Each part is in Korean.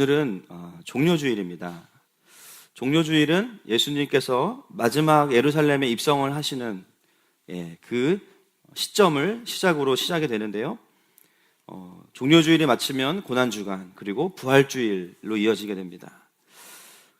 오늘은 종료주일입니다. 종료주일은 예수님께서 마지막 예루살렘에 입성을 하시는 그 시점을 시작으로 시작이 되는데요. 종료주일이 마치면 고난주간 그리고 부활주일로 이어지게 됩니다.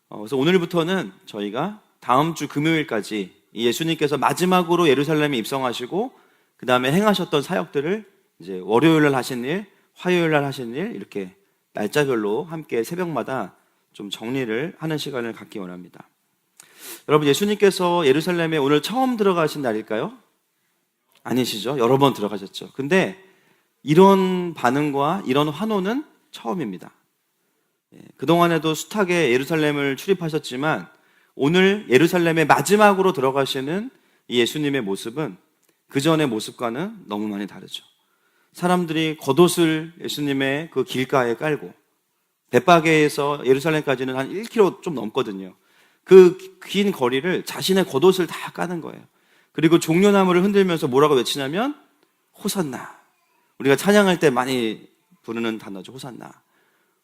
그래서 오늘부터는 저희가 다음 주 금요일까지 예수님께서 마지막으로 예루살렘에 입성하시고 그 다음에 행하셨던 사역들을 이제 월요일날 하신 일, 화요일날 하신 일 이렇게 날짜별로 함께 새벽마다 좀 정리를 하는 시간을 갖기 원합니다. 여러분, 예수님께서 예루살렘에 오늘 처음 들어가신 날일까요? 아니시죠? 여러 번 들어가셨죠. 근데 이런 반응과 이런 환호는 처음입니다. 그동안에도 숱하게 예루살렘을 출입하셨지만 오늘 예루살렘에 마지막으로 들어가시는 이 예수님의 모습은 그 전의 모습과는 너무 많이 다르죠. 사람들이 겉옷을 예수님의 그 길가에 깔고, 벳바게에서 예루살렘까지는 한 1km 좀 넘거든요. 그 긴 거리를 자신의 겉옷을 다 까는 거예요. 그리고 종려나무를 흔들면서 뭐라고 외치냐면 호산나. 우리가 찬양할 때 많이 부르는 단어죠. 호산나.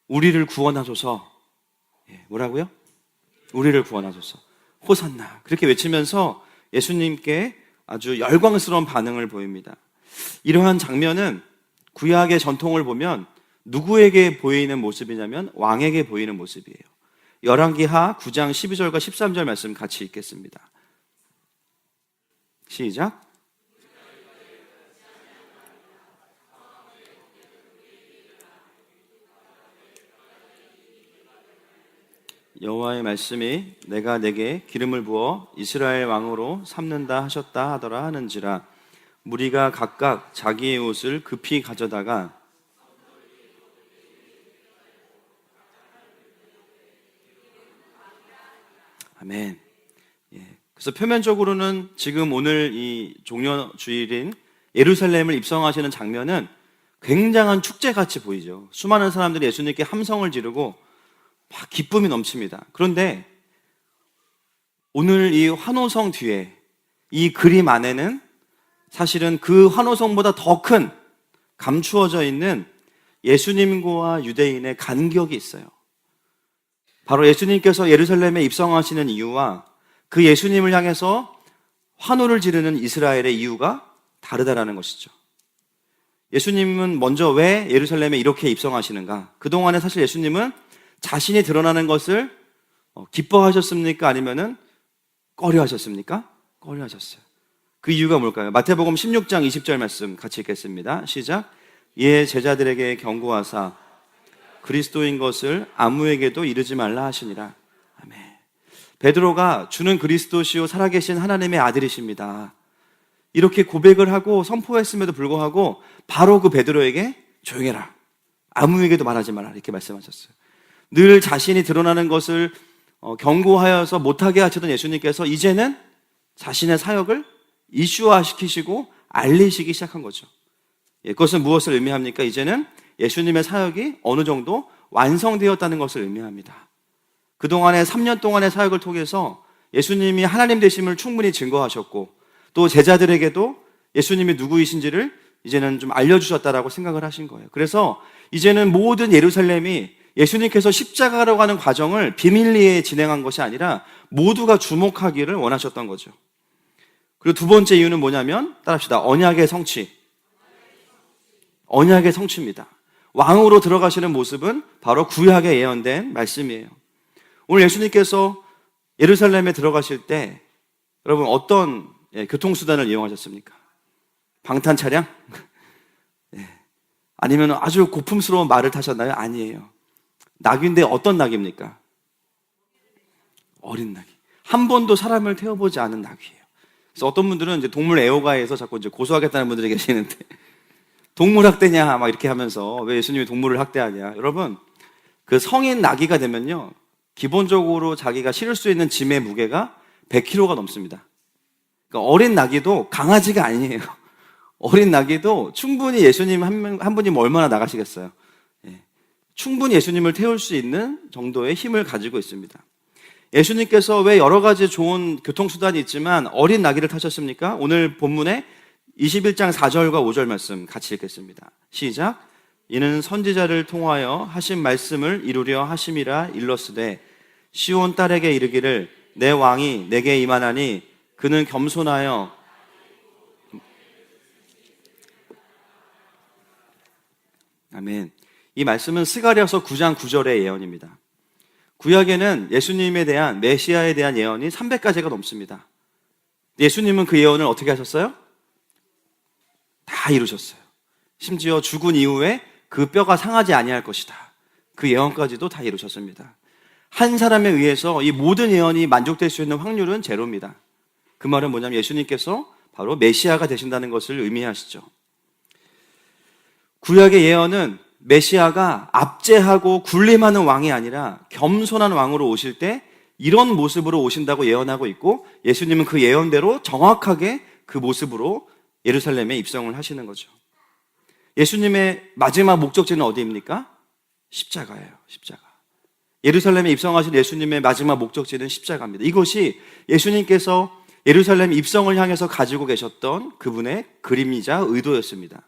우리를 구원하소서. 뭐라고요? 우리를 구원하소서. 호산나. 그렇게 외치면서 예수님께 아주 열광스러운 반응을 보입니다. 이러한 장면은 구약의 전통을 보면 누구에게 보이는 모습이냐면 왕에게 보이는 모습이에요. 열왕기하 9장 12절과 13절 말씀 같이 읽겠습니다. 시작. 여호와의 말씀이 내가 내게 기름을 부어 이스라엘 왕으로 삼는다 하셨다 하더라 하는지라. 무리가 각각 자기의 옷을 급히 가져다가 아멘. 그래서 표면적으로는 지금 오늘 이 종려주일인 예루살렘을 입성하시는 장면은 굉장한 축제같이 보이죠. 수많은 사람들이 예수님께 함성을 지르고 막 기쁨이 넘칩니다. 그런데 오늘 이 환호성 뒤에 이 그림 안에는 사실은 그 환호성보다 더 큰 감추어져 있는 예수님과 유대인의 간격이 있어요. 바로 예수님께서 예루살렘에 입성하시는 이유와 그 예수님을 향해서 환호를 지르는 이스라엘의 이유가 다르다라는 것이죠. 예수님은 먼저 왜 예루살렘에 이렇게 입성하시는가? 그동안에 사실 예수님은 자신이 드러나는 것을 기뻐하셨습니까? 아니면은 꺼려하셨습니까? 꺼려하셨어요. 그 이유가 뭘까요? 마태복음 16장 20절 말씀 같이 읽겠습니다. 시작. 이에 제자들에게 경고하사 그리스도인 것을 아무에게도 이르지 말라 하시니라. 아멘. 베드로가 주는 그리스도시요 살아계신 하나님의 아들이십니다. 이렇게 고백을 하고 선포했음에도 불구하고 바로 그 베드로에게 조용해라. 아무에게도 말하지 마라. 이렇게 말씀하셨어요. 늘 자신이 드러나는 것을 경고하여서 못하게 하시던 예수님께서 이제는 자신의 사역을 이슈화시키시고 알리시기 시작한 거죠. 그것은 무엇을 의미합니까? 이제는 예수님의 사역이 어느 정도 완성되었다는 것을 의미합니다. 그동안의 3년 동안의 사역을 통해서 예수님이 하나님 되심을 충분히 증거하셨고 또 제자들에게도 예수님이 누구이신지를 이제는 좀 알려주셨다라고 생각을 하신 거예요. 그래서 이제는 모든 예루살렘이 예수님께서 십자가로 가는 과정을 비밀리에 진행한 것이 아니라 모두가 주목하기를 원하셨던 거죠. 그리고 두 번째 이유는 뭐냐면 따라합시다. 언약의 성취. 언약의 성취입니다. 왕으로 들어가시는 모습은 바로 구약에 예언된 말씀이에요. 오늘 예수님께서 예루살렘에 들어가실 때 여러분 어떤 교통수단을 이용하셨습니까? 방탄 차량? 아니면 아주 고풍스러운 말을 타셨나요? 아니에요. 낙인데 어떤 낙입니까? 어린 낙이. 한 번도 사람을 태워보지 않은 낙이에요. 그래서 어떤 분들은 이제 동물 애호가에서 자꾸 이제 고소하겠다는 분들이 계시는데 동물 학대냐 막 이렇게 하면서 왜 예수님이 동물을 학대하냐. 여러분, 그 성인 나귀가 되면요 기본적으로 자기가 실을 수 있는 짐의 무게가 100kg가 넘습니다. 그러니까 어린 나귀도 강아지가 아니에요. 어린 나귀도 충분히 예수님 한 분이 얼마나 나가시겠어요. 충분히 예수님을 태울 수 있는 정도의 힘을 가지고 있습니다. 예수님께서 왜 여러 가지 좋은 교통수단이 있지만 어린 나귀를 타셨습니까? 오늘 본문에 21장 4절과 5절 말씀 같이 읽겠습니다. 시작. 이는 선지자를 통하여 하신 말씀을 이루려 하심이라 일렀으되 시온 딸에게 이르기를 내 왕이 내게 임하나니 그는 겸손하여 아멘. 이 말씀은 스가랴서 9장 9절의 예언입니다. 구약에는 예수님에 대한 메시아에 대한 예언이 300가지가 넘습니다. 예수님은 그 예언을 어떻게 하셨어요? 다 이루셨어요. 심지어 죽은 이후에 그 뼈가 상하지 아니할 것이다. 그 예언까지도 다 이루셨습니다. 한 사람에 의해서 이 모든 예언이 만족될 수 있는 확률은 제로입니다. 그 말은 뭐냐면 예수님께서 바로 메시아가 되신다는 것을 의미하시죠. 구약의 예언은 메시아가 압제하고 군림하는 왕이 아니라 겸손한 왕으로 오실 때 이런 모습으로 오신다고 예언하고 있고, 예수님은 그 예언대로 정확하게 그 모습으로 예루살렘에 입성을 하시는 거죠. 예수님의 마지막 목적지는 어디입니까? 십자가예요. 십자가. 예루살렘에 입성하신 예수님의 마지막 목적지는 십자가입니다. 이것이 예수님께서 예루살렘 입성을 향해서 가지고 계셨던 그분의 그림이자 의도였습니다.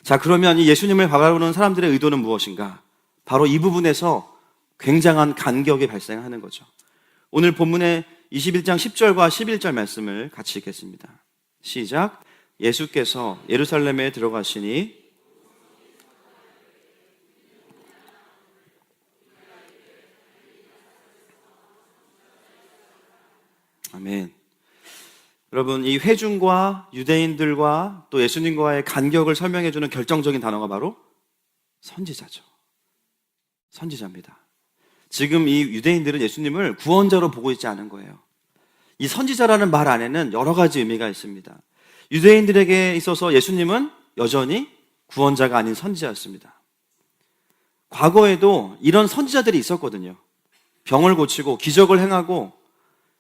자, 그러면 이 예수님을 바라보는 사람들의 의도는 무엇인가? 바로 이 부분에서 굉장한 간격이 발생하는 거죠. 오늘 본문의 21장 10절과 11절 말씀을 같이 읽겠습니다. 시작. 예수께서 예루살렘에 들어가시니 아멘. 여러분, 이 회중과 유대인들과 또 예수님과의 간격을 설명해주는 결정적인 단어가 바로 선지자죠. 선지자입니다. 지금 이 유대인들은 예수님을 구원자로 보고 있지 않은 거예요. 이 선지자라는 말 안에는 여러 가지 의미가 있습니다. 유대인들에게 있어서 예수님은 여전히 구원자가 아닌 선지자였습니다. 과거에도 이런 선지자들이 있었거든요. 병을 고치고 기적을 행하고,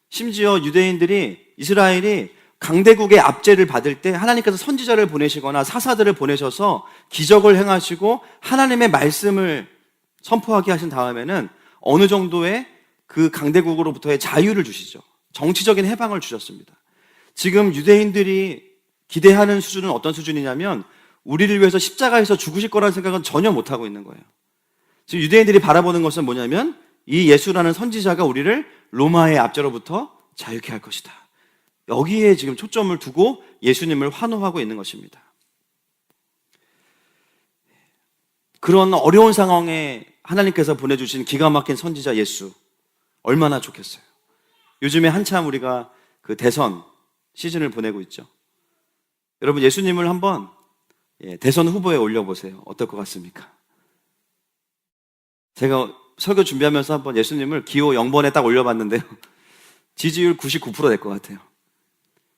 심지어 유대인들이, 이스라엘이 강대국의 압제를 받을 때 하나님께서 선지자를 보내시거나 사사들을 보내셔서 기적을 행하시고 하나님의 말씀을 선포하게 하신 다음에는 어느 정도의 그 강대국으로부터의 자유를 주시죠. 정치적인 해방을 주셨습니다. 지금 유대인들이 기대하는 수준은 어떤 수준이냐면 우리를 위해서 십자가에서 죽으실 거라는 생각은 전혀 못하고 있는 거예요. 지금 유대인들이 바라보는 것은 뭐냐면 이 예수라는 선지자가 우리를 로마의 압제로부터 자유케 할 것이다. 여기에 지금 초점을 두고 예수님을 환호하고 있는 것입니다. 그런 어려운 상황에 하나님께서 보내주신 기가 막힌 선지자 예수, 얼마나 좋겠어요. 요즘에 한참 우리가 그 대선 시즌을 보내고 있죠. 여러분, 예수님을 한번 대선 후보에 올려보세요. 어떨 것 같습니까? 제가 설교 준비하면서 한번 예수님을 기호 0번에 딱 올려봤는데요. 지지율 99% 될 것 같아요.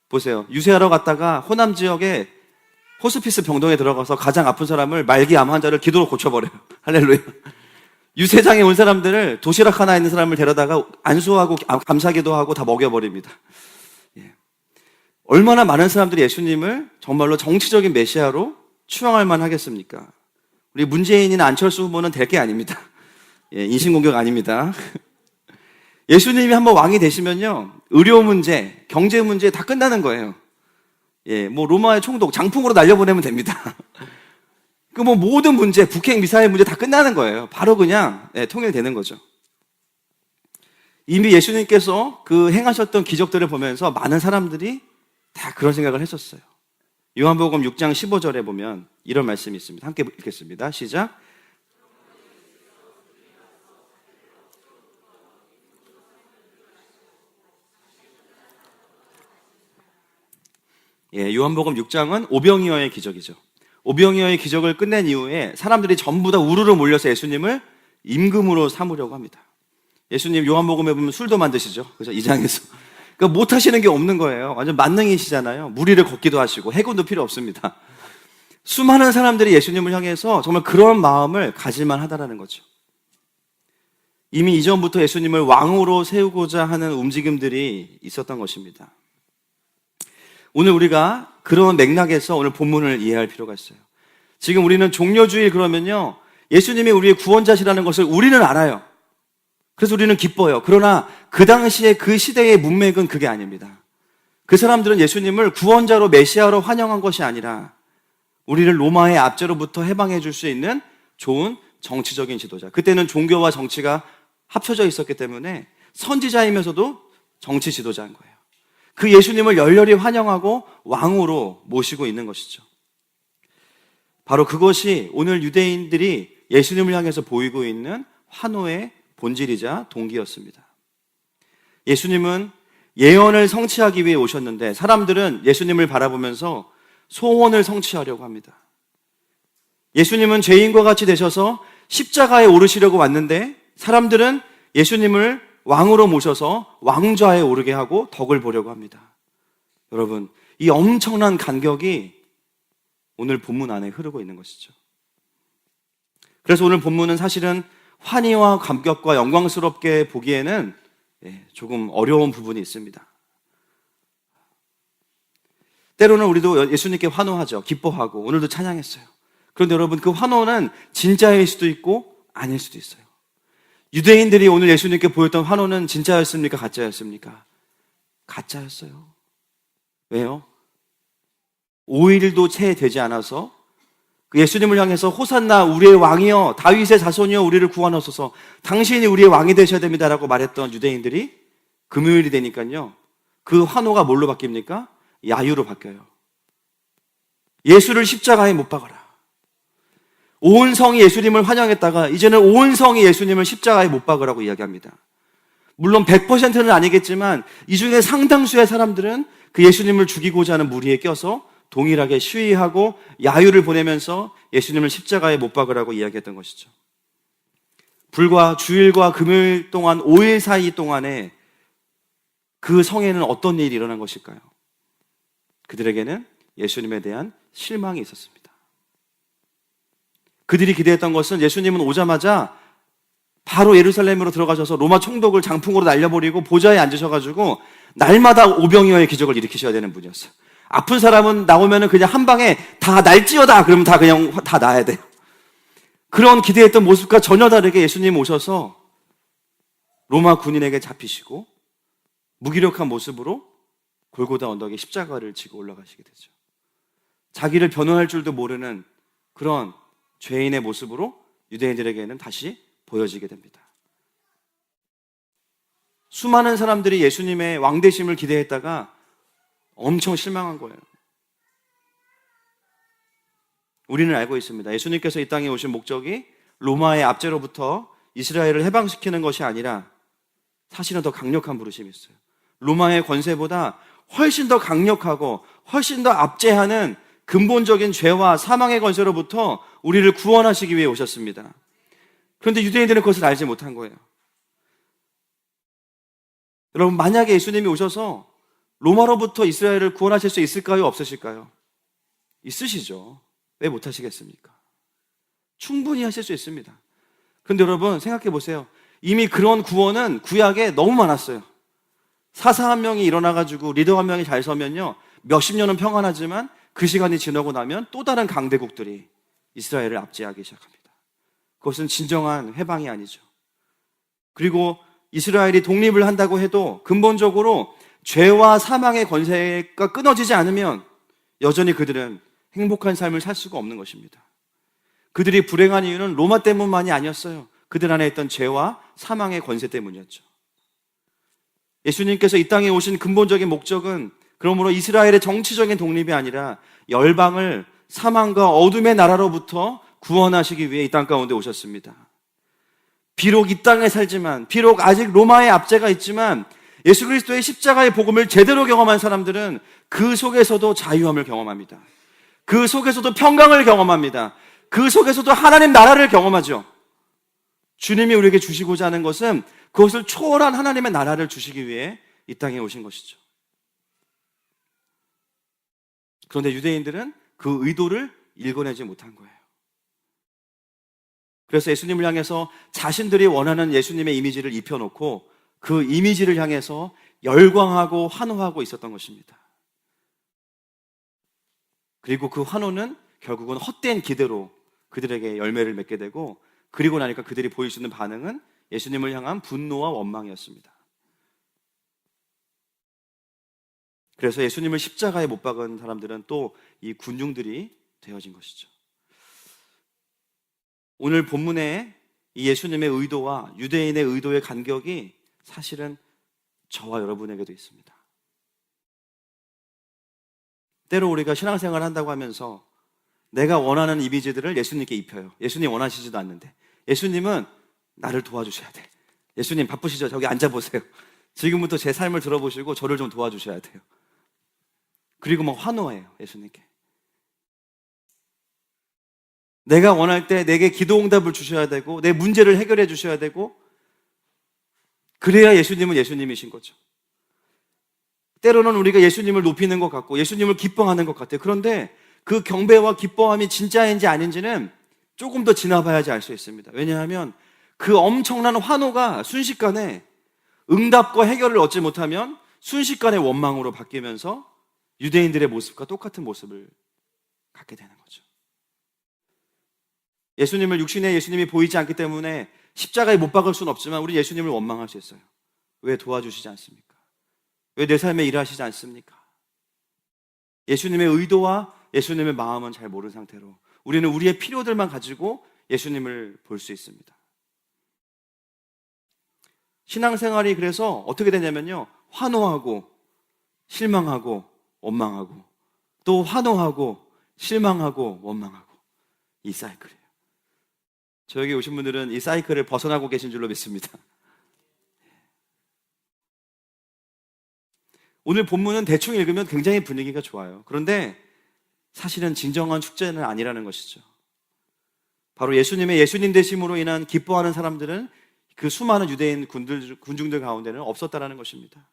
보세요. 유세하러 갔다가 호남 지역에 호스피스 병동에 들어가서 가장 아픈 사람을 말기 암 환자를 기도로 고쳐버려요. 할렐루야. 유세장에 온 사람들을 도시락 하나 있는 사람을 데려다가 안수하고 감사기도 하고 다 먹여버립니다. 얼마나 많은 사람들이 예수님을 정말로 정치적인 메시아로 추앙할 만하겠습니까? 우리 문재인이나 안철수 후보는 될 게 아닙니다. 인신공격 아닙니다. 예수님이 한번 왕이 되시면요, 의료 문제, 경제 문제 다 끝나는 거예요. 뭐 로마의 총독 장풍으로 날려보내면 됩니다. 그 뭐 모든 문제, 북핵 미사일 문제 다 끝나는 거예요. 바로 그냥 통일되는 거죠. 이미 예수님께서 그 행하셨던 기적들을 보면서 많은 사람들이 다 그런 생각을 했었어요. 요한복음 6장 15절에 보면 이런 말씀이 있습니다. 함께 읽겠습니다. 시작. 요한복음 6장은 오병이어의 기적이죠. 오병이어의 기적을 끝낸 이후에 사람들이 전부 다 우르르 몰려서 예수님을 임금으로 삼으려고 합니다. 예수님 요한복음에 보면 술도 만드시죠. 그죠? 2장에서. 그러니까 못 하시는 게 없는 거예요. 완전 만능이시잖아요. 무리를 걷기도 하시고 해군도 필요 없습니다. 수많은 사람들이 예수님을 향해서 정말 그런 마음을 가질만 하다라는 거죠. 이미 이전부터 예수님을 왕으로 세우고자 하는 움직임들이 있었던 것입니다. 오늘 우리가 그런 맥락에서 오늘 본문을 이해할 필요가 있어요. 지금 우리는 종려주일 그러면요, 예수님이 우리의 구원자시라는 것을 우리는 알아요. 그래서 우리는 기뻐요. 그러나 그 당시에 그 시대의 문맥은 그게 아닙니다. 그 사람들은 예수님을 구원자로 메시아로 환영한 것이 아니라 우리를 로마의 압제로부터 해방해 줄 수 있는 좋은 정치적인 지도자. 그때는 종교와 정치가 합쳐져 있었기 때문에 선지자이면서도 정치 지도자인 거예요. 그 예수님을 열렬히 환영하고 왕으로 모시고 있는 것이죠. 바로 그것이 오늘 유대인들이 예수님을 향해서 보이고 있는 환호의 본질이자 동기였습니다. 예수님은 예언을 성취하기 위해 오셨는데 사람들은 예수님을 바라보면서 소원을 성취하려고 합니다. 예수님은 죄인과 같이 되셔서 십자가에 오르시려고 왔는데 사람들은 예수님을 왕으로 모셔서 왕좌에 오르게 하고 덕을 보려고 합니다. 여러분, 이 엄청난 간격이 오늘 본문 안에 흐르고 있는 것이죠. 그래서 오늘 본문은 사실은 환희와 감격과 영광스럽게 보기에는 조금 어려운 부분이 있습니다. 때로는 우리도 예수님께 환호하죠. 기뻐하고 오늘도 찬양했어요. 그런데 여러분, 그 환호는 진짜일 수도 있고 아닐 수도 있어요. 유대인들이 오늘 예수님께 보였던 환호는 진짜였습니까? 가짜였습니까? 가짜였어요. 왜요? 5일도 채 되지 않아서 그 예수님을 향해서 호산나 우리의 왕이여 다윗의 자손이여 우리를 구원하소서 당신이 우리의 왕이 되셔야 됩니다라고 말했던 유대인들이 금요일이 되니까요, 그 환호가 뭘로 바뀝니까? 야유로 바뀌어요. 예수를 십자가에 못 박아라. 온 성이 예수님을 환영했다가 이제는 온 성이 예수님을 십자가에 못 박으라고 이야기합니다. 물론 100%는 아니겠지만 이 중에 상당수의 사람들은 그 예수님을 죽이고자 하는 무리에 껴서 동일하게 시위하고 야유를 보내면서 예수님을 십자가에 못 박으라고 이야기했던 것이죠. 불과 주일과 금요일 동안 5일 사이 동안에 그 성에는 어떤 일이 일어난 것일까요? 그들에게는 예수님에 대한 실망이 있었습니다. 그들이 기대했던 것은 예수님은 오자마자 바로 예루살렘으로 들어가셔서 로마 총독을 장풍으로 날려버리고 보좌에 앉으셔가지고 날마다 오병이어의 기적을 일으키셔야 되는 분이었어요. 아픈 사람은 나오면은 그냥 한 방에 다 날찌어다 그러면 다 그냥 다 나아야 돼요. 그런 기대했던 모습과 전혀 다르게 예수님 오셔서 로마 군인에게 잡히시고 무기력한 모습으로 골고다 언덕에 십자가를 지고 올라가시게 되죠. 자기를 변호할 줄도 모르는 그런 죄인의 모습으로 유대인들에게는 다시 보여지게 됩니다. 수많은 사람들이 예수님의 왕되심을 기대했다가 엄청 실망한 거예요. 우리는 알고 있습니다. 예수님께서 이 땅에 오신 목적이 로마의 압제로부터 이스라엘을 해방시키는 것이 아니라 사실은 더 강력한 부르심이 있어요. 로마의 권세보다 훨씬 더 강력하고 훨씬 더 압제하는 근본적인 죄와 사망의 권세로부터 우리를 구원하시기 위해 오셨습니다. 그런데 유대인들은 그것을 알지 못한 거예요. 여러분, 만약에 예수님이 오셔서 로마로부터 이스라엘을 구원하실 수 있을까요? 없으실까요? 있으시죠. 왜 못하시겠습니까? 충분히 하실 수 있습니다. 그런데 여러분, 생각해 보세요. 이미 그런 구원은 구약에 너무 많았어요. 사사 한 명이 일어나가지고 리더 한 명이 잘 서면요, 몇십 년은 평안하지만 그 시간이 지나고 나면 또 다른 강대국들이 이스라엘을 압제하기 시작합니다. 그것은 진정한 해방이 아니죠. 그리고 이스라엘이 독립을 한다고 해도 근본적으로 죄와 사망의 권세가 끊어지지 않으면 여전히 그들은 행복한 삶을 살 수가 없는 것입니다. 그들이 불행한 이유는 로마 때문만이 아니었어요. 그들 안에 있던 죄와 사망의 권세 때문이었죠. 예수님께서 이 땅에 오신 근본적인 목적은 그러므로 이스라엘의 정치적인 독립이 아니라 열방을 사망과 어둠의 나라로부터 구원하시기 위해 이 땅 가운데 오셨습니다. 비록 이 땅에 살지만, 비록 아직 로마의 압제가 있지만 예수 그리스도의 십자가의 복음을 제대로 경험한 사람들은 그 속에서도 자유함을 경험합니다. 그 속에서도 평강을 경험합니다. 그 속에서도 하나님 나라를 경험하죠. 주님이 우리에게 주시고자 하는 것은 그것을 초월한 하나님의 나라를 주시기 위해 이 땅에 오신 것이죠. 그런데 유대인들은 그 의도를 읽어내지 못한 거예요. 그래서 예수님을 향해서 자신들이 원하는 예수님의 이미지를 입혀놓고 그 이미지를 향해서 열광하고 환호하고 있었던 것입니다. 그리고 그 환호는 결국은 헛된 기대로 그들에게 열매를 맺게 되고, 그리고 나니까 그들이 보일 수 있는 반응은 예수님을 향한 분노와 원망이었습니다. 그래서 예수님을 십자가에 못 박은 사람들은 또 이 군중들이 되어진 것이죠. 오늘 본문의 이 예수님의 의도와 유대인의 의도의 간격이 사실은 저와 여러분에게도 있습니다. 때로 우리가 신앙생활을 한다고 하면서 내가 원하는 이미지들을 예수님께 입혀요. 예수님 원하시지도 않는데. 예수님은 나를 도와주셔야 돼. 예수님 바쁘시죠? 저기 앉아보세요. 지금부터 제 삶을 들어보시고 저를 좀 도와주셔야 돼요. 그리고 막 환호해요, 예수님께. 내가 원할 때 내게 기도 응답을 주셔야 되고 내 문제를 해결해 주셔야 되고, 그래야 예수님은 예수님이신 거죠. 때로는 우리가 예수님을 높이는 것 같고 예수님을 기뻐하는 것 같아요. 그런데 그 경배와 기뻐함이 진짜인지 아닌지는 조금 더 지나봐야지 알 수 있습니다. 왜냐하면 그 엄청난 환호가 순식간에 응답과 해결을 얻지 못하면 순식간에 원망으로 바뀌면서 유대인들의 모습과 똑같은 모습을 갖게 되는 거죠. 예수님을, 육신의 예수님이 보이지 않기 때문에 십자가에 못 박을 수는 없지만 우리 예수님을 원망할 수 있어요. 왜 도와주시지 않습니까? 왜 내 삶에 일하시지 않습니까? 예수님의 의도와 예수님의 마음은 잘 모르는 상태로 우리는 우리의 필요들만 가지고 예수님을 볼 수 있습니다. 신앙생활이 그래서 어떻게 되냐면요, 환호하고 실망하고 원망하고 또 환호하고 실망하고 원망하고, 이 사이클이에요. 저에게 오신 분들은 이 사이클을 벗어나고 계신 줄로 믿습니다. 오늘 본문은 대충 읽으면 굉장히 분위기가 좋아요. 그런데 사실은 진정한 축제는 아니라는 것이죠. 바로 예수님의 예수님 되심으로 인한 기뻐하는 사람들은 그 수많은 유대인 군중들 가운데는 없었다라는 것입니다.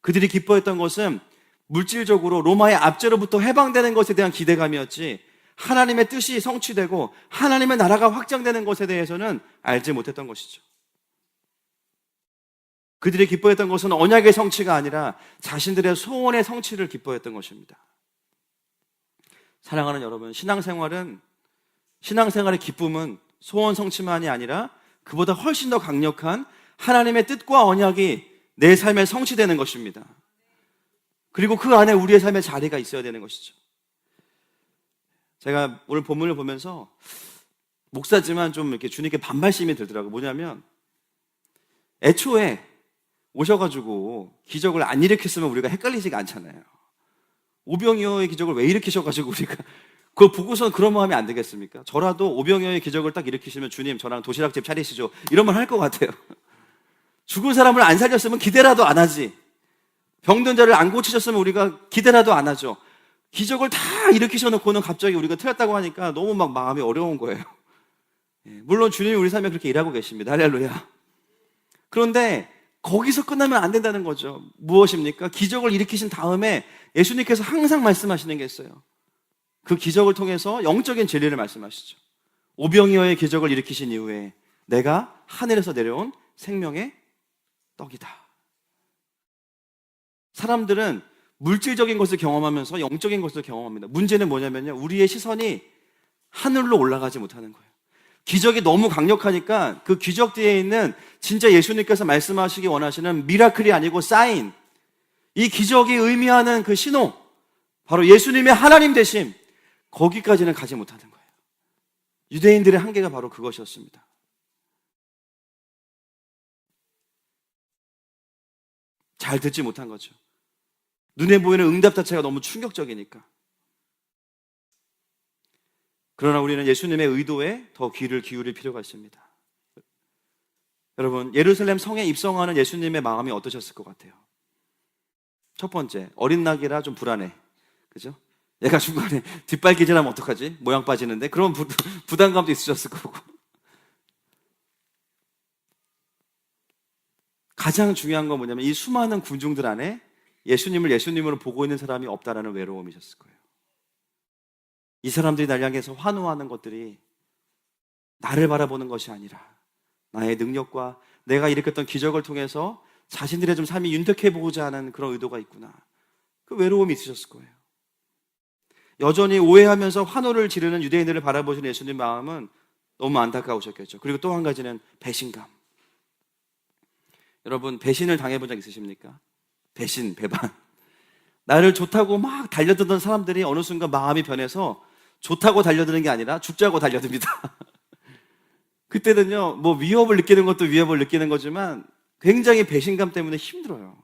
그들이 기뻐했던 것은 물질적으로 로마의 압제로부터 해방되는 것에 대한 기대감이었지, 하나님의 뜻이 성취되고 하나님의 나라가 확장되는 것에 대해서는 알지 못했던 것이죠. 그들이 기뻐했던 것은 언약의 성취가 아니라 자신들의 소원의 성취를 기뻐했던 것입니다. 사랑하는 여러분, 신앙생활의 기쁨은 소원 성취만이 아니라 그보다 훨씬 더 강력한 하나님의 뜻과 언약이 내 삶에 성취되는 것입니다. 그리고 그 안에 우리의 삶의 자리가 있어야 되는 것이죠. 제가 오늘 본문을 보면서 목사지만 좀 이렇게 주님께 반발심이 들더라고요. 뭐냐면, 애초에 오셔가지고 기적을 안 일으켰으면 우리가 헷갈리지가 않잖아요. 오병이어의 기적을 왜 일으키셔가지고 우리가 그걸 보고서는 그런 마음이 안 되겠습니까? 저라도 오병이어의 기적을 딱 일으키시면 주님 저랑 도시락집 차리시죠, 이런 말 할 것 같아요. 죽은 사람을 안 살렸으면 기대라도 안 하지. 병든 자를 안 고치셨으면 우리가 기대라도 안 하죠. 기적을 다 일으키셔놓고는 갑자기 우리가 틀렸다고 하니까 너무 막 마음이 어려운 거예요. 물론 주님이 우리 삶에 그렇게 일하고 계십니다. 할렐루야. 그런데 거기서 끝나면 안 된다는 거죠. 무엇입니까? 기적을 일으키신 다음에 예수님께서 항상 말씀하시는 게 있어요. 그 기적을 통해서 영적인 진리를 말씀하시죠. 오병이어의 기적을 일으키신 이후에 내가 하늘에서 내려온 생명의 떡이다. 사람들은 물질적인 것을 경험하면서 영적인 것을 경험합니다. 문제는 뭐냐면요, 우리의 시선이 하늘로 올라가지 못하는 거예요. 기적이 너무 강력하니까 그 기적 뒤에 있는 진짜 예수님께서 말씀하시기 원하시는 미라클이 아니고 사인, 이 기적이 의미하는 그 신호, 바로 예수님의 하나님 되심, 거기까지는 가지 못하는 거예요. 유대인들의 한계가 바로 그것이었습니다. 잘 듣지 못한 거죠. 눈에 보이는 응답 자체가 너무 충격적이니까. 그러나 우리는 예수님의 의도에 더 귀를 기울일 필요가 있습니다. 여러분, 예루살렘 성에 입성하는 예수님의 마음이 어떠셨을 것 같아요? 첫 번째, 어린 낙이라 좀 불안해. 그죠? 얘가 중간에 뒷발기질하면 어떡하지? 모양 빠지는데? 그런 부담감도 있으셨을 거고. 가장 중요한 건 뭐냐면 이 수많은 군중들 안에 예수님을 예수님으로 보고 있는 사람이 없다라는 외로움이셨을 거예요. 이 사람들이 날 향해서 환호하는 것들이 나를 바라보는 것이 아니라 나의 능력과 내가 일으켰던 기적을 통해서 자신들의 좀 삶이 윤택해 보고자 하는 그런 의도가 있구나. 그 외로움이 있으셨을 거예요. 여전히 오해하면서 환호를 지르는 유대인들을 바라보시는 예수님 마음은 너무 안타까우셨겠죠. 그리고 또 한 가지는 배신감. 여러분, 배신을 당해본 적 있으십니까? 배신, 배반. 나를 좋다고 막 달려들던 사람들이 어느 순간 마음이 변해서 좋다고 달려드는 게 아니라 죽자고 달려듭니다. 그때는요, 뭐 위협을 느끼는 것도 위협을 느끼는 거지만 굉장히 배신감 때문에 힘들어요.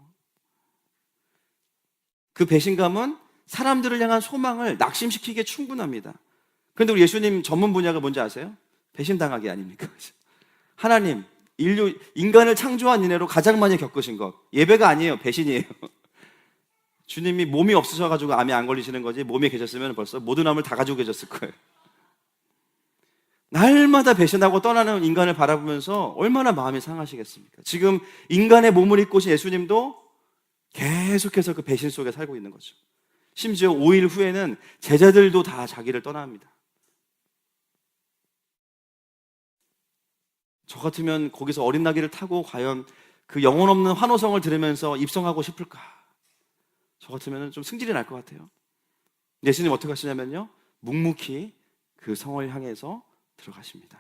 그 배신감은 사람들을 향한 소망을 낙심시키기에 충분합니다. 그런데 우리 예수님 전문 분야가 뭔지 아세요? 배신당하기 아닙니까? 하나님, 인간을 창조한 이래로 가장 많이 겪으신 것, 예배가 아니에요, 배신이에요. 주님이 몸이 없으셔가지고 암이 안 걸리시는 거지, 몸이 계셨으면 벌써 모든 암을 다 가지고 계셨을 거예요. 날마다 배신하고 떠나는 인간을 바라보면서 얼마나 마음이 상하시겠습니까? 지금 인간의 몸을 입고 오신 예수님도 계속해서 그 배신 속에 살고 있는 거죠. 심지어 5일 후에는 제자들도 다 자기를 떠납니다. 저 같으면 거기서 어린 나귀를 타고 과연 그 영혼 없는 환호성을 들으면서 입성하고 싶을까? 저 같으면 좀 승질이 날 것 같아요. 예수님 어떻게 하시냐면요, 묵묵히 그 성을 향해서 들어가십니다.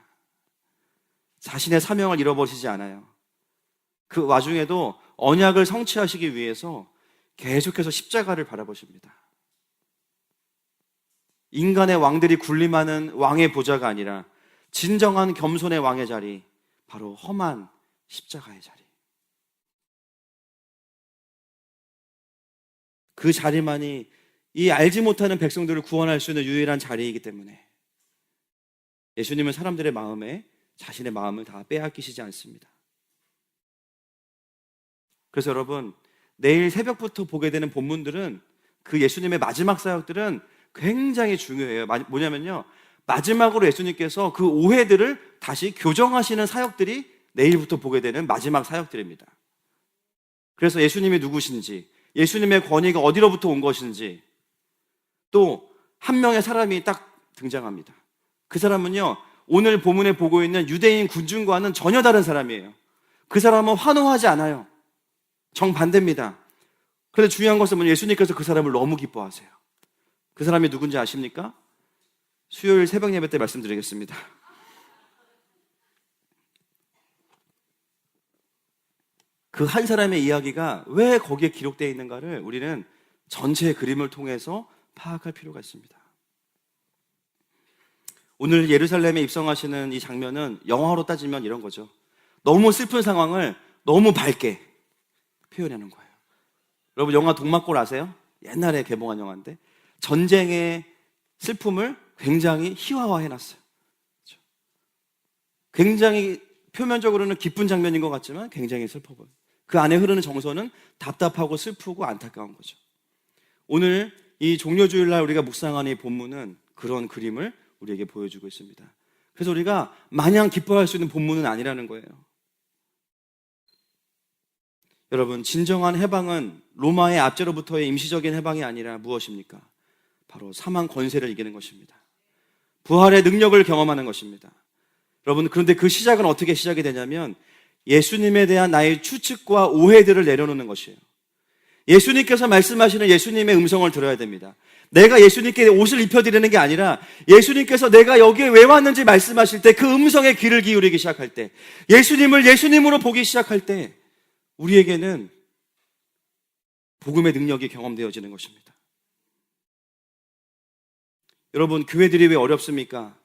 자신의 사명을 잃어버리시지 않아요. 그 와중에도 언약을 성취하시기 위해서 계속해서 십자가를 바라보십니다. 인간의 왕들이 군림하는 왕의 보좌가 아니라 진정한 겸손의 왕의 자리, 바로 험한 십자가의 자리. 그 자리만이 이 알지 못하는 백성들을 구원할 수 있는 유일한 자리이기 때문에 예수님은 사람들의 마음에 자신의 마음을 다 빼앗기시지 않습니다. 그래서 여러분, 내일 새벽부터 보게 되는 본문들은, 그 예수님의 마지막 사역들은 굉장히 중요해요. 뭐냐면요, 마지막으로 예수님께서 그 오해들을 다시 교정하시는 사역들이 내일부터 보게 되는 마지막 사역들입니다. 그래서 예수님이 누구신지, 예수님의 권위가 어디로부터 온 것인지, 또 한 명의 사람이 딱 등장합니다. 그 사람은요, 오늘 본문에 보고 있는 유대인 군중과는 전혀 다른 사람이에요. 그 사람은 환호하지 않아요. 정반대입니다. 그런데 중요한 것은 예수님께서 그 사람을 너무 기뻐하세요. 그 사람이 누군지 아십니까? 수요일 새벽 예배 때 말씀드리겠습니다. 그 한 사람의 이야기가 왜 거기에 기록되어 있는가를 우리는 전체의 그림을 통해서 파악할 필요가 있습니다. 오늘 예루살렘에 입성하시는 이 장면은 영화로 따지면 이런 거죠. 너무 슬픈 상황을 너무 밝게 표현하는 거예요. 여러분, 영화 동막골 아세요? 옛날에 개봉한 영화인데 전쟁의 슬픔을 굉장히 희화화해놨어요. 그렇죠? 굉장히 표면적으로는 기쁜 장면인 것 같지만 굉장히 슬퍼 보여요. 그 안에 흐르는 정서는 답답하고 슬프고 안타까운 거죠. 오늘 이 종려주일날 우리가 묵상하는 이 본문은 그런 그림을 우리에게 보여주고 있습니다. 그래서 우리가 마냥 기뻐할 수 있는 본문은 아니라는 거예요. 여러분, 진정한 해방은 로마의 압제로부터의 임시적인 해방이 아니라 무엇입니까? 바로 사망 권세를 이기는 것입니다. 부활의 능력을 경험하는 것입니다. 여러분, 그런데 그 시작은 어떻게 시작이 되냐면 예수님에 대한 나의 추측과 오해들을 내려놓는 것이에요. 예수님께서 말씀하시는 예수님의 음성을 들어야 됩니다. 내가 예수님께 옷을 입혀드리는 게 아니라 예수님께서 내가 여기에 왜 왔는지 말씀하실 때 그 음성에 귀를 기울이기 시작할 때, 예수님을 예수님으로 보기 시작할 때 우리에게는 복음의 능력이 경험되어지는 것입니다. 여러분, 교회들이 왜 어렵습니까?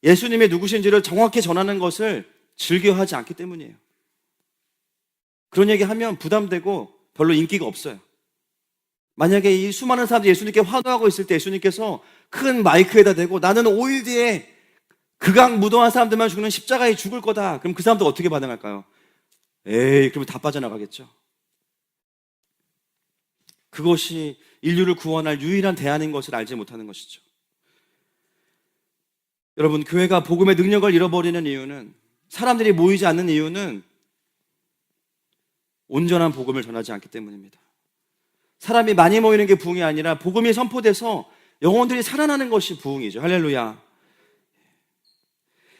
예수님의 누구신지를 정확히 전하는 것을 즐겨하지 않기 때문이에요. 그런 얘기하면 부담되고 별로 인기가 없어요. 만약에 이 수많은 사람들이 예수님께 환호하고 있을 때 예수님께서 큰 마이크에다 대고 나는 5일 뒤에 극악 무도한 사람들만 죽는 십자가에 죽을 거다. 그럼 그 사람들 어떻게 반응할까요? 에이, 그러면 다 빠져나가겠죠. 그것이 인류를 구원할 유일한 대안인 것을 알지 못하는 것이죠. 여러분, 교회가 복음의 능력을 잃어버리는 이유는, 사람들이 모이지 않는 이유는 온전한 복음을 전하지 않기 때문입니다. 사람이 많이 모이는 게 부흥이 아니라 복음이 선포돼서 영혼들이 살아나는 것이 부흥이죠. 할렐루야.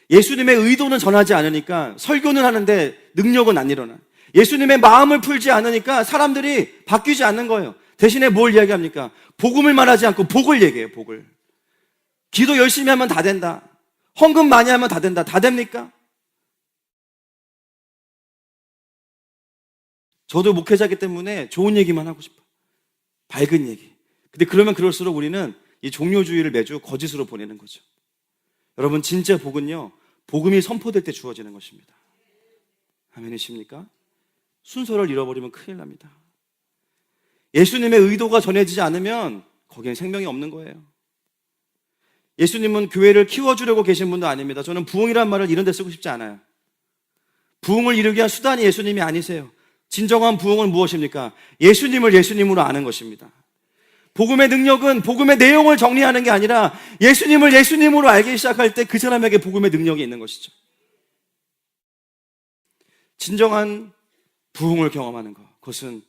예수님의 의도는 전하지 않으니까 설교는 하는데 능력은 안 일어나. 예수님의 마음을 풀지 않으니까 사람들이 바뀌지 않는 거예요. 대신에 뭘 이야기합니까? 복음을 말하지 않고 복을 얘기해요. 복을. 기도 열심히 하면 다 된다. 헌금 많이 하면 다 된다. 다 됩니까? 저도 목회자이기 때문에 좋은 얘기만 하고 싶어요. 밝은 얘기. 근데 그러면 그럴수록 우리는 이 종료주의를 매주 거짓으로 보내는 거죠. 여러분, 진짜 복은요, 복음이 선포될 때 주어지는 것입니다. 아멘이십니까? 순서를 잃어버리면 큰일 납니다. 예수님의 의도가 전해지지 않으면 거기엔 생명이 없는 거예요. 예수님은 교회를 키워주려고 계신 분도 아닙니다. 저는 부흥이란 말을 이런 데 쓰고 싶지 않아요. 부흥을 이루기 위한 수단이 예수님이 아니세요. 진정한 부흥은 무엇입니까? 예수님을 예수님으로 아는 것입니다. 복음의 능력은 복음의 내용을 정리하는 게 아니라 예수님을 예수님으로 알기 시작할 때 그 사람에게 복음의 능력이 있는 것이죠. 진정한 부흥을 경험하는 것, 그것은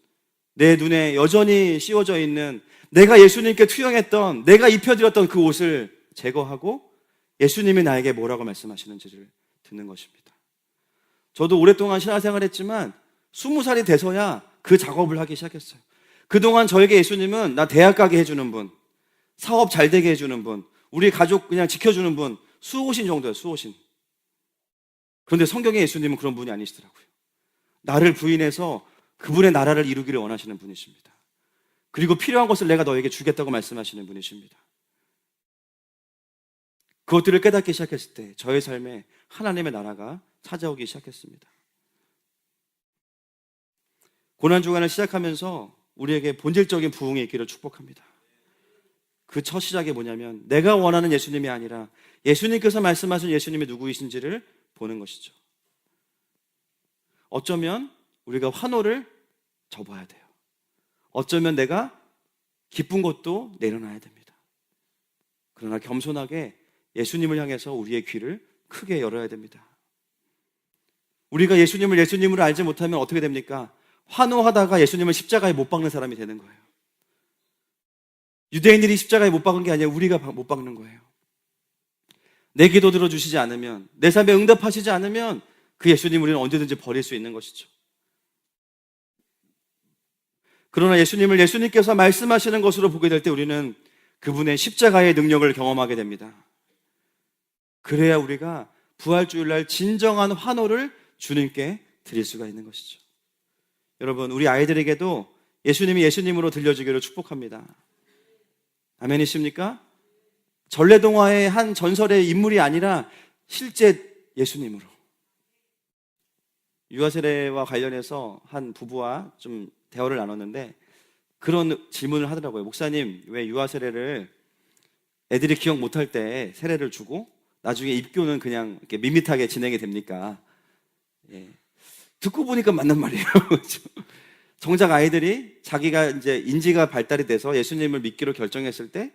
내 눈에 여전히 씌워져 있는 내가 예수님께 투영했던, 내가 입혀드렸던 그 옷을 제거하고 예수님이 나에게 뭐라고 말씀하시는지를 듣는 것입니다. 저도 오랫동안 신앙생활을 했지만 20살이 돼서야 그 작업을 하기 시작했어요. 그동안 저에게 예수님은 나 대학 가게 해주는 분, 사업 잘 되게 해주는 분, 우리 가족 그냥 지켜주는 분, 수호신 정도예요, 수호신. 그런데 성경의 예수님은 그런 분이 아니시더라고요. 나를 부인해서 그분의 나라를 이루기를 원하시는 분이십니다. 그리고 필요한 것을 내가 너에게 주겠다고 말씀하시는 분이십니다. 그것들을 깨닫기 시작했을 때 저의 삶에 하나님의 나라가 찾아오기 시작했습니다. 고난주간을 시작하면서 우리에게 본질적인 부흥이 있기를 축복합니다. 그 첫 시작이 뭐냐면 내가 원하는 예수님이 아니라 예수님께서 말씀하신 예수님이 누구이신지를 보는 것이죠. 어쩌면 우리가 환호를 접어야 돼요. 어쩌면 내가 기쁜 것도 내려놔야 됩니다. 그러나 겸손하게 예수님을 향해서 우리의 귀를 크게 열어야 됩니다. 우리가 예수님을 예수님으로 알지 못하면 어떻게 됩니까? 환호하다가 예수님을 십자가에 못 박는 사람이 되는 거예요. 유대인들이 십자가에 못 박은 게 아니라 우리가 못 박는 거예요. 내 기도 들어주시지 않으면, 내 삶에 응답하시지 않으면 그 예수님 우리는 언제든지 버릴 수 있는 것이죠. 그러나 예수님을 예수님께서 말씀하시는 것으로 보게 될 때 우리는 그분의 십자가의 능력을 경험하게 됩니다. 그래야 우리가 부활주일날 진정한 환호를 주님께 드릴 수가 있는 것이죠. 여러분, 우리 아이들에게도 예수님이 예수님으로 들려주기를 축복합니다. 아멘이십니까? 전래동화의 한 전설의 인물이 아니라 실제 예수님으로. 유아세례와 관련해서 한 부부와 좀 대화를 나눴는데 그런 질문을 하더라고요. 목사님, 왜 유아세례를 애들이 기억 못할 때 세례를 주고 나중에 입교는 그냥 이렇게 밋밋하게 진행이 됩니까? 예. 듣고 보니까 맞는 말이에요. 정작 아이들이 자기가 이제 인지가 발달이 돼서 예수님을 믿기로 결정했을 때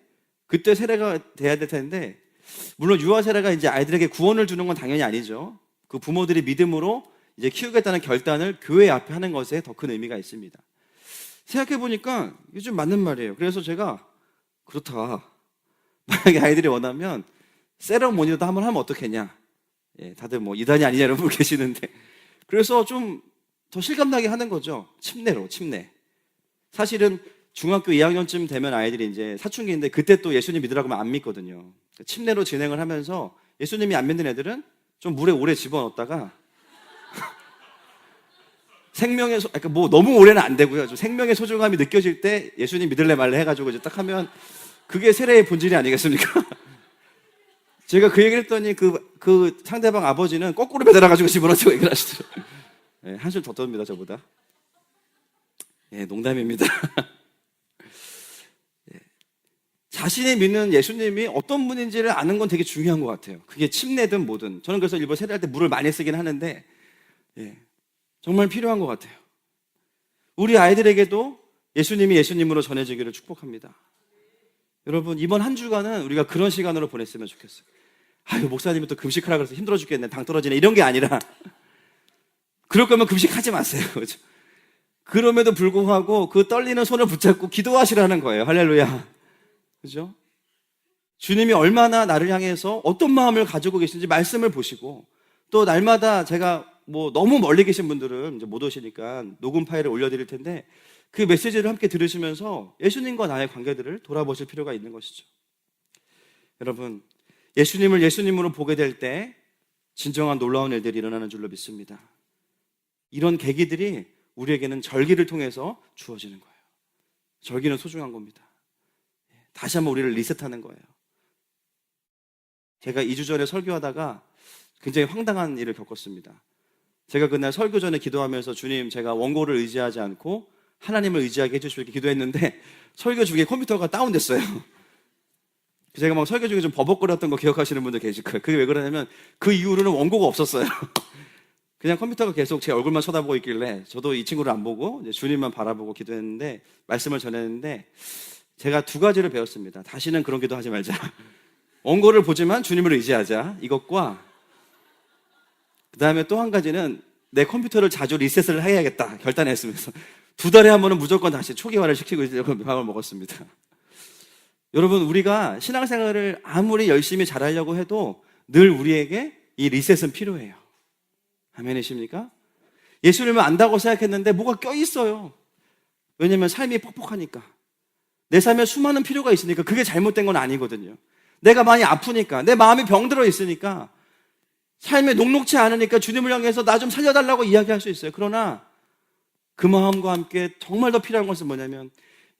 그때 세례가 돼야 될 텐데, 물론 유아세례가 이제 아이들에게 구원을 주는 건 당연히 아니죠. 그 부모들이 믿음으로 이제 키우겠다는 결단을 교회 앞에 하는 것에 더 큰 의미가 있습니다. 생각해 보니까 이게 좀 맞는 말이에요. 그래서 제가 그렇다. 만약에 아이들이 원하면 세레모니도 한번 하면 어떻겠냐. 예, 다들 뭐 이단이 아니냐 여러분 계시는데, 그래서 좀 더 실감나게 하는 거죠. 침례로, 침례. 사실은 중학교 2학년쯤 되면 아이들이 이제 사춘기인데 그때 또 예수님 믿으라고 하면 안 믿거든요. 침례로 진행을 하면서 예수님이 안 믿는 애들은 좀 물에 오래 집어넣었다가 생명의 그러니까 뭐 너무 오래는 안 되고요. 좀 생명의 소중함이 느껴질 때 예수님 믿을래 말래 해가지고 이제 딱 하면 그게 세례의 본질이 아니겠습니까? 제가 그 얘기를 했더니 그 상대방 아버지는 거꾸로 매달아가지고 집어넣자고 얘기를 하시더라고요. 예, 한술 더 떱니다, 저보다. 예, 농담입니다. 예. 자신이 믿는 예수님이 어떤 분인지를 아는 건 되게 중요한 것 같아요. 그게 침례든 뭐든. 저는 그래서 일부러 세례할 때 물을 많이 쓰긴 하는데, 예, 정말 필요한 것 같아요. 우리 아이들에게도 예수님이 예수님으로 전해지기를 축복합니다. 여러분, 이번 한 주간은 우리가 그런 시간으로 보냈으면 좋겠어요. 아유, 목사님이 또 금식하라 그래서 힘들어 죽겠네, 당 떨어지네, 이런 게 아니라 그럴 거면 금식하지 마세요. 그렇죠? 그럼에도 불구하고 그 떨리는 손을 붙잡고 기도하시라는 거예요. 할렐루야. 그죠? 주님이 얼마나 나를 향해서 어떤 마음을 가지고 계신지 말씀을 보시고, 또 날마다 제가 뭐 너무 멀리 계신 분들은 이제 못 오시니까 녹음 파일을 올려드릴 텐데 그 메시지를 함께 들으시면서 예수님과 나의 관계들을 돌아보실 필요가 있는 것이죠. 여러분, 예수님을 예수님으로 보게 될 때 진정한 놀라운 일들이 일어나는 줄로 믿습니다. 이런 계기들이 우리에게는 절기를 통해서 주어지는 거예요. 절기는 소중한 겁니다. 다시 한번 우리를 리셋하는 거예요. 제가 2주 전에 설교하다가 굉장히 황당한 일을 겪었습니다. 제가 그날 설교 전에 기도하면서 주님, 제가 원고를 의지하지 않고 하나님을 의지하게 해주시고 이렇게 기도했는데 설교 중에 컴퓨터가 다운됐어요. 제가 막 설교 중에 좀 버벅거렸던 거 기억하시는 분들 계실 거예요. 그게 왜 그러냐면 그 이후로는 원고가 없었어요. 그냥 컴퓨터가 계속 제 얼굴만 쳐다보고 있길래 저도 이 친구를 안 보고 이제 주님만 바라보고 기도했는데, 말씀을 전했는데, 제가 두 가지를 배웠습니다. 다시는 그런 기도 하지 말자. 원고를 보지만 주님을 의지하자. 이것과 그 다음에 또 한 가지는 내 컴퓨터를 자주 리셋을 해야겠다 결단했으면서 2달에 한 번은 무조건 다시 초기화를 시키고 있으려고 마음을 먹었습니다. 여러분, 우리가 신앙생활을 아무리 열심히 잘하려고 해도 늘 우리에게 이 리셋은 필요해요. 아멘이십니까? 예수님을 안다고 생각했는데 뭐가 껴있어요. 왜냐면 삶이 퍽퍽하니까, 내 삶에 수많은 필요가 있으니까. 그게 잘못된 건 아니거든요. 내가 많이 아프니까, 내 마음이 병들어 있으니까, 삶에 녹록치 않으니까 주님을 향해서 나 좀 살려달라고 이야기할 수 있어요. 그러나 그 마음과 함께 정말 더 필요한 것은 뭐냐면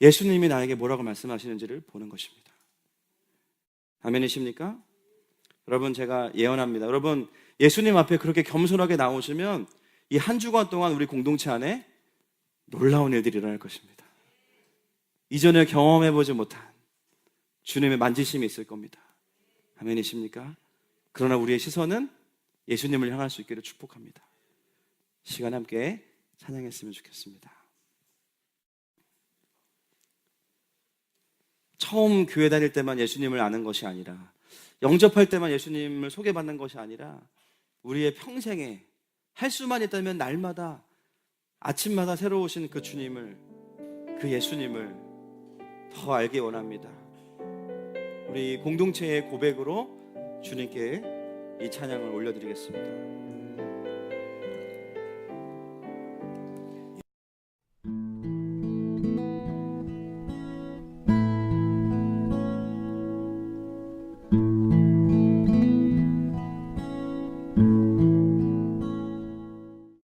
예수님이 나에게 뭐라고 말씀하시는지를 보는 것입니다. 아멘이십니까? 여러분, 제가 예언합니다. 여러분, 예수님 앞에 그렇게 겸손하게 나오시면 이 한 주간 동안 우리 공동체 안에 놀라운 일들이 일어날 것입니다. 이전에 경험해보지 못한 주님의 만지심이 있을 겁니다. 아멘이십니까? 그러나 우리의 시선은 예수님을 향할 수 있기를 축복합니다. 시간 함께 찬양했으면 좋겠습니다. 처음 교회 다닐 때만 예수님을 아는 것이 아니라, 영접할 때만 예수님을 소개받는 것이 아니라, 우리의 평생에 할 수만 있다면 날마다 아침마다 새로 오신 그 주님을, 그 예수님을 더 알기 원합니다. 우리 공동체의 고백으로 주님께 이 찬양을 올려드리겠습니다.